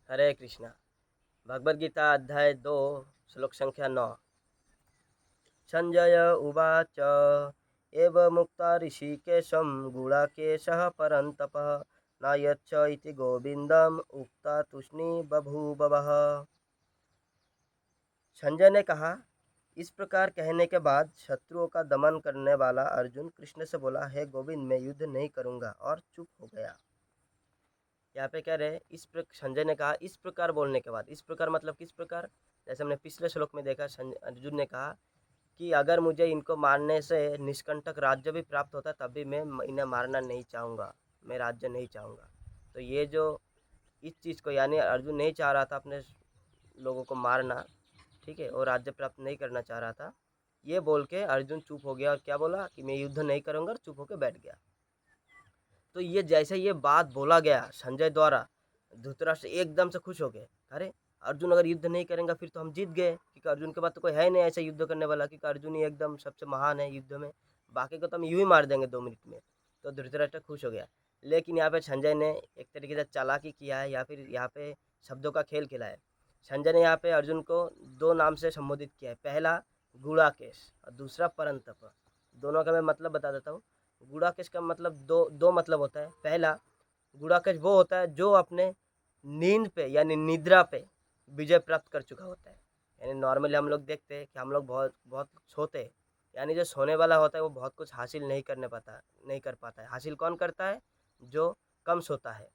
हरे कृष्णा। भगवद गीता अध्याय 2 श्लोक संख्या 9। संजय उवाच एवमुक्त्वा ऋषिकेशं गुडाकेशः परन्तपः नायच्छ इति गोविन्दम् उक्त्वा तूष्णीं बभूवः। संजय ने कहा, इस प्रकार कहने के बाद शत्रुओं का दमन करने वाला अर्जुन कृष्ण से बोला, हे गोविंद, मैं युद्ध नहीं करूंगा, और चुप हो गया। यहाँ पे कह रहे संजय ने कहा इस प्रकार बोलने के बाद। इस प्रकार मतलब किस प्रकार? जैसे हमने पिछले श्लोक में देखा, अर्जुन ने कहा कि अगर मुझे इनको मारने से निष्कंटक राज्य भी प्राप्त होता तब भी मैं इन्हें मारना नहीं चाहूँगा, मैं राज्य नहीं चाहूँगा। तो ये जो इस चीज़ को, यानी अर्जुन नहीं चाह रहा था अपने लोगों को मारना, ठीक है, और राज्य प्राप्त नहीं करना चाह रहा था। ये बोल के अर्जुन चुप हो गया और क्या बोला कि मैं युद्ध नहीं करूँगा, और चुप होकर बैठ गया। तो ये जैसे ये बात बोला गया संजय द्वारा, धृतराष्ट्र एकदम से खुश हो गए। अरे, अर्जुन अगर युद्ध नहीं करेंगे फिर तो हम जीत गए, क्योंकि अर्जुन के बाद तो कोई है नहीं ऐसा युद्ध करने वाला, क्योंकि अर्जुन ही एकदम सबसे महान है युद्ध में। बाकी को तो हम यूं ही मार देंगे 2 मिनट में। तो धृतराष्ट्र खुश हो गया। लेकिन यहाँ पे संजय ने एक तरीके से चालाकी किया है, या फिर यहाँ पे शब्दों का खेल खेला है। संजय ने यहाँ पे अर्जुन को 2 नाम से संबोधित किया है। पहला गुड़ाकेश और दूसरा परंतप। दोनों का मैं मतलब बता देता हूँ। गुड़ाकेश का मतलब दो दो मतलब होता है। पहला, गुड़ाकेश वो होता है जो अपने नींद पे यानी निद्रा पे विजय प्राप्त कर चुका होता है। यानी नॉर्मली हम लोग देखते हैं कि हम लोग बहुत बहुत सोते हैं, यानी जो सोने वाला होता है वो बहुत कुछ हासिल नहीं कर पाता है। हासिल कौन करता है? जो कम सोता है।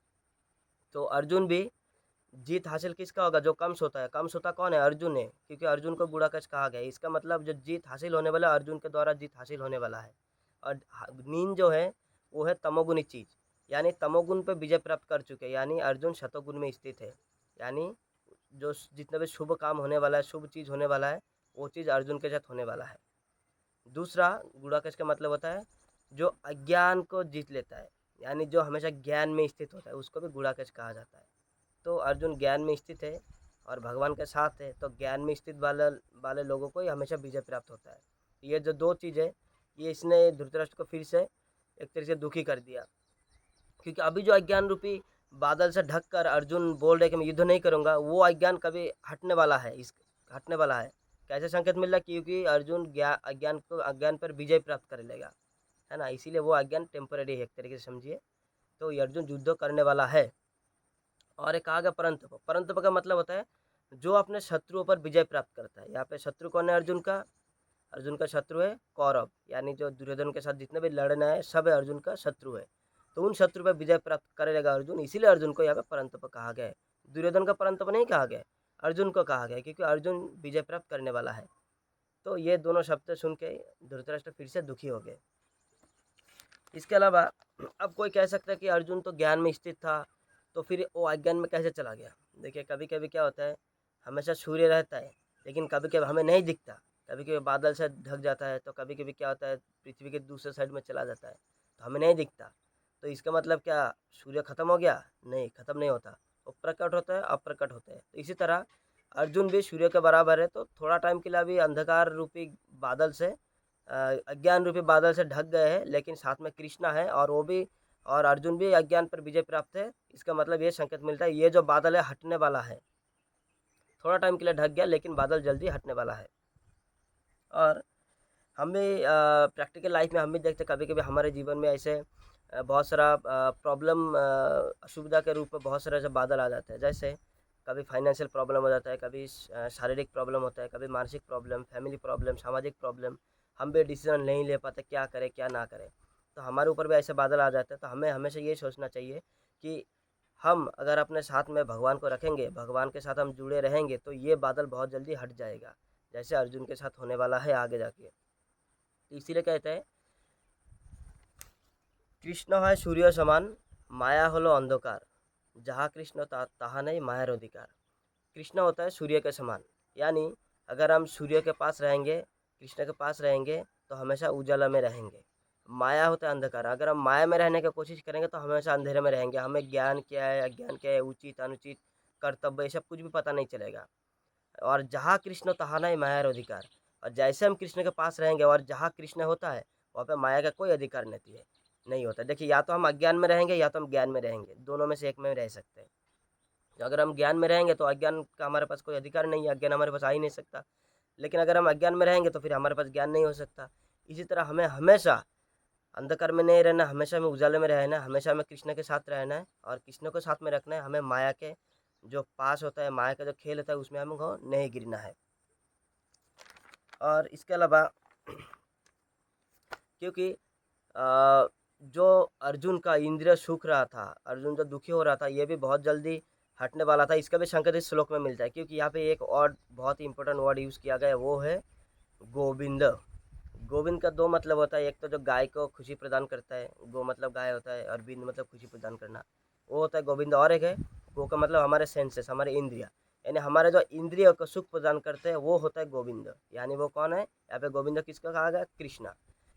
तो अर्जुन भी जीत हासिल किसका होगा? जो कम सोता है। कम सोता कौन है? अर्जुन है, क्योंकि अर्जुन को गुड़ाकेश कहा गया है। इसका मतलब जो जीत हासिल होने वाला, अर्जुन के द्वारा जीत हासिल होने वाला है। और नींद जो है वो है तमोगुनी चीज़, यानी तमोगुण पे विजय प्राप्त कर चुके हैं, यानी अर्जुन शतोगुण में स्थित है। यानी जो जितना भी शुभ काम होने वाला है, शुभ चीज़ होने वाला है, वो चीज़ अर्जुन के साथ होने वाला है। दूसरा, गुड़ाकेश का मतलब होता है जो अज्ञान को जीत लेता है, यानी जो हमेशा ज्ञान में स्थित होता है, उसको भी गुड़ाकेश कहा जाता है। तो अर्जुन ज्ञान में स्थित है और भगवान के साथ है, तो ज्ञान में स्थित वाले वाले लोगों को ही हमेशा विजय प्राप्त होता है। ये जो 2 चीज़ है, ये इसने धृतराष्ट्र को फिर से एक तरीके से दुखी कर दिया। क्योंकि अभी जो अज्ञान रूपी बादल से ढक कर अर्जुन बोल रहे कि मैं युद्ध नहीं करूँगा, वो अज्ञान कभी हटने वाला है। हटने वाला है। कैसे संकेत मिल रहा है? क्योंकि अर्जुन अज्ञान पर विजय प्राप्त कर लेगा, है ना? इसीलिए वो अज्ञान टेम्पररी है, एक तरीके से समझिए। तो ये अर्जुन युद्ध करने वाला है। और एक कहा गया परंतप। परंतप का मतलब होता है जो अपने शत्रुओं पर विजय प्राप्त करता है। यहाँ पे शत्रु कौन है अर्जुन का? अर्जुन का शत्रु है कौरव, यानी जो दुर्योधन के साथ जितने भी लड़ना है सब है अर्जुन का शत्रु है। तो उन शत्रु पर विजय प्राप्त करेगा अर्जुन, इसीलिए अर्जुन को यहाँ पे परंतप कहा गया है। दुर्योधन का परंतप नहीं कहा गया, अर्जुन को कहा गया है, क्योंकि अर्जुन विजय प्राप्त करने वाला है। तो ये दोनों शब्द सुन के धृतराष्ट्र फिर से दुखी हो गए। इसके अलावा अब कोई कह सकता है कि अर्जुन तो ज्ञान में स्थित था, तो फिर वो अज्ञान में कैसे चला गया? देखिए, कभी कभी क्या होता है, हमेशा सूर्य रहता है लेकिन कभी कभी हमें नहीं दिखता। कभी कभी बादल से ढक जाता है, तो कभी कभी क्या होता है, पृथ्वी के दूसरे साइड में चला जाता है, तो हमें नहीं दिखता। तो इसका मतलब क्या, सूर्य खत्म हो गया? नहीं, खत्म नहीं होता। वो प्रकट होता है, अप्रकट होता है। तो इसी तरह अर्जुन भी सूर्य के बराबर है। तो थोड़ा टाइम के लिए अभी अंधकार रूपी बादल से, अज्ञान रूपी बादल से ढक गए हैं, लेकिन साथ में कृष्णा है और वो भी, और अर्जुन भी अज्ञान पर विजय प्राप्त है। इसका मतलब ये संकेत मिलता है ये जो बादल है हटने वाला है। थोड़ा टाइम के लिए ढक गया लेकिन बादल जल्दी हटने वाला है। और हम भी प्रैक्टिकल लाइफ में हम भी देखते कभी कभी हमारे जीवन में ऐसे बहुत सारा प्रॉब्लम, असुविधा के रूप में बहुत सारे ऐसे बादल आ जाते हैं। जैसे कभी फाइनेंशियल प्रॉब्लम हो जाता है, कभी शारीरिक प्रॉब्लम होता है, कभी मानसिक प्रॉब्लम, फैमिली प्रॉब्लम, सामाजिक प्रॉब्लम। हम भी डिसीजन नहीं ले पाते क्या करें क्या ना करें। तो हमारे ऊपर भी ऐसे बादल आ जाते हैं। तो हमें हमेशा ये सोचना चाहिए कि हम अगर अपने साथ में भगवान को रखेंगे, भगवान के साथ हम जुड़े रहेंगे, तो ये बादल बहुत जल्दी हट जाएगा, जैसे अर्जुन के साथ होने वाला है आगे जाके। तो इसीलिए कहते हैं কৃষ্ণ হয় সূর্য সমান माया হলো अंधकार जहाँ कृष्ण तहाँ नहीं मायर अधिकार। कृष्ण होता है सूर्य के समान, यानी अगर हम सूर्य के पास रहेंगे, कृष्ण के पास रहेंगे, तो हमेशा उजाला में रहेंगे। माया होता है अंधकार, अगर हम माया में रहने की कोशिश करेंगे तो हमेशा अंधेरे में रहेंगे। हमें ज्ञान क्या है अज्ञान क्या है, उचित अनुचित, कर्तव्य, ये सब कुछ भी पता नहीं चलेगा। और जहाँ कृष्ण तहाँ नहीं माया अधिकार। और जैसे हम कृष्ण के पास रहेंगे और जहाँ कृष्ण होता है वहाँ पे माया का कोई अधिकार नहीं होता। देखिए, या तो हम अज्ञान में रहेंगे या तो हम ज्ञान में रहेंगे, दोनों में से एक में रह सकते हैं। अगर हम ज्ञान में रहेंगे तो अज्ञान का हमारे पास कोई अधिकार नहीं है, अज्ञान हमारे पास आ ही नहीं सकता। लेकिन अगर हम अज्ञान में रहेंगे तो फिर हमारे पास ज्ञान नहीं हो सकता। इसी तरह हमें हमेशा अंधकार में नहीं रहना, हमेशा हमें उजाले में रहना है, हमेशा हमें कृष्ण के साथ रहना है और कृष्ण को साथ में रखना है। हमें माया के जो पास होता है, माया का जो खेल होता है उसमें हमको नहीं गिरना है। और इसके अलावा क्योंकि जो अर्जुन का इंद्रिय सूख रहा था, अर्जुन जो दुखी हो रहा था, ये भी बहुत जल्दी हटने वाला था। इसका भी संकेत इस श्लोक में मिलता है, क्योंकि यहाँ पे एक और बहुत ही इंपॉर्टेंट वर्ड यूज़ किया गया है, वो है गोविंद। गोविंद का दो मतलब होता है, एक तो जो गाय को खुशी प्रदान करता है, गो मतलब गाय होता है और बिंद मतलब खुशी प्रदान करना, वो होता है गोविंद। और एक है गो का मतलब हमारे सेंसेस, हमारे इंद्रिया, यानी हमारे जो इंद्रियों को सुख प्रदान करते हैं वो होता है गोविंद। यानी वो कौन है यहाँ पे? गोविंद किसका कहा गया? कृष्णा।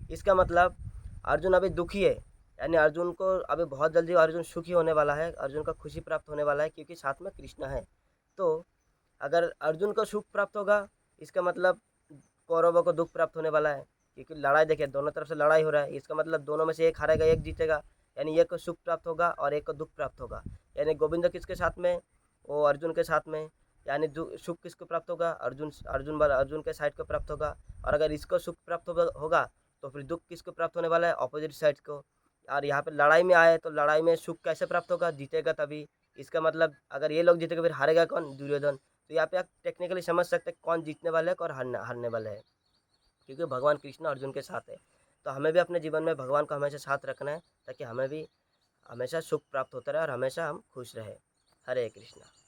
इसका मतलब अर्जुन अभी दुखी है, यानी अर्जुन को अभी बहुत जल्दी अर्जुन सुखी होने वाला है, अर्जुन का खुशी प्राप्त होने वाला है, क्योंकि साथ में कृष्ण है। तो अगर अर्जुन को सुख प्राप्त होगा, इसका मतलब कौरवों को दुख प्राप्त होने वाला है, क्योंकि लड़ाई देखिए, दोनों तरफ से लड़ाई हो रहा है। इसका मतलब दोनों में से एक हारेगा, एक जीतेगा, यानी एक को सुख प्राप्त होगा और एक को दुख प्राप्त होगा। यानी गोविंद किसके साथ में? वो अर्जुन के साथ में। यानी सुख किसको प्राप्त होगा? अर्जुन अर्जुन के साइड को प्राप्त होगा। और अगर इसको सुख प्राप्त होगा तो फिर दुख किसको प्राप्त होने वाला है? अपोजिट साइड को। और यहाँ पे लड़ाई में आए तो लड़ाई में सुख कैसे प्राप्त होगा? जीतेगा तभी। इसका मतलब अगर ये लोग जीतेगा फिर हारेगा कौन? दुर्योधन। तो यहाँ पे आप टेक्निकली समझ सकते हैं कौन जीतने वाले है और हारने वाले हैं, क्योंकि भगवान कृष्ण अर्जुन के साथ है। तो हमें भी अपने जीवन में भगवान को हमेशा साथ रखना है, ताकि हमें भी हमेशा सुख प्राप्त होता रहे और हमेशा हम खुश रहे। हरे कृष्णा।